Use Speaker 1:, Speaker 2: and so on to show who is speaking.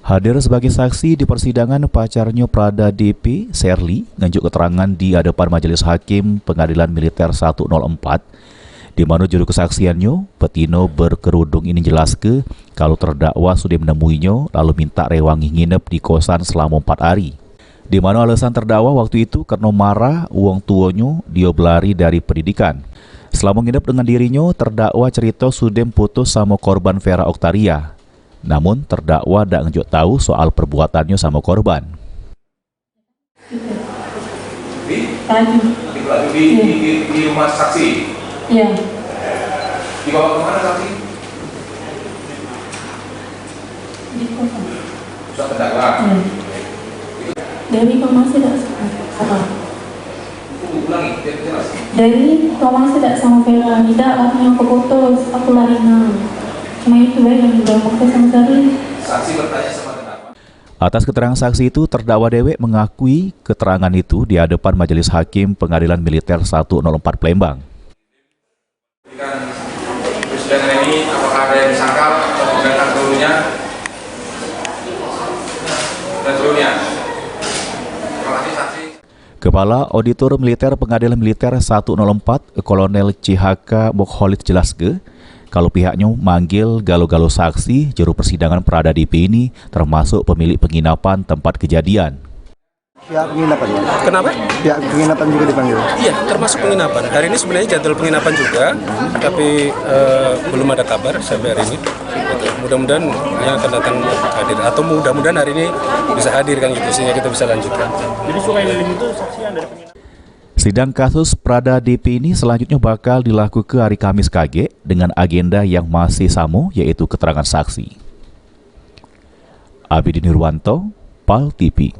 Speaker 1: Hadir sebagai saksi di persidangan pacarnya Prada DP, Serly, nganjuk keterangan di hadapan Majelis Hakim Pengadilan Militer 104, di mana juru kesaksiannya, Petino berkerudung ini jelas kalau terdakwa sudah menemuinya lalu minta rewangi nginep di kosan selama 4 hari. Di mana alasan terdakwa waktu itu karena marah uang tuanya dia berlari dari pendidikan. Selama nginep dengan dirinya, terdakwa cerita sudah putus sama korban Vera Oktaria. Namun terdakwa tidak ngejuk tahu soal perbuatannya sama korban.
Speaker 2: Di rumah saksi?
Speaker 3: Iya.
Speaker 2: Dibawa kemana saksi?
Speaker 3: Di kosan.
Speaker 2: Sudah terdakwa?
Speaker 3: Dari informasi tidak sama.
Speaker 2: Ulangi, jelas.
Speaker 3: Dari informasi tidak sama Vera, tidak langsung aku putus, aku lari nang. Cuma itu yang udah waktu sama sekali.
Speaker 2: Saksi bertanya sama terdakwa.
Speaker 1: Atas keterangan saksi itu, terdakwa dewek mengakui keterangan itu di hadapan Majelis Hakim Pengadilan Militer 104 Palembang.
Speaker 2: Persidangan ini apakah ada yang disangkal atau datang dulunya? Dan dulunya. Terima kasih saksi.
Speaker 1: Kepala Auditor Militer Pengadilan Militer 104, Kolonel CHK Mokholit jelaskan, kalau pihaknya manggil galo-galo saksi juru persidangan Prada DP ini termasuk pemilik penginapan tempat kejadian.
Speaker 4: Pihak penginapan ya?
Speaker 5: Kenapa?
Speaker 4: Pihak penginapan juga dipanggil?
Speaker 5: Iya, termasuk penginapan. Hari ini sebenarnya jadwal penginapan juga, tapi belum ada kabar sampai hari ini. Mudah-mudahan yang akan datang hadir, atau mudah-mudahan hari ini bisa hadir kan gitu, sehingga kita bisa lanjutkan.
Speaker 6: Jadi Sungai Lilin itu saksian dari penginapan.
Speaker 1: Sidang kasus Prada DP ini selanjutnya bakal dilakukan hari Kamis KG dengan agenda yang masih sama, yaitu keterangan saksi. Abidi Nurwanto, PAL TV.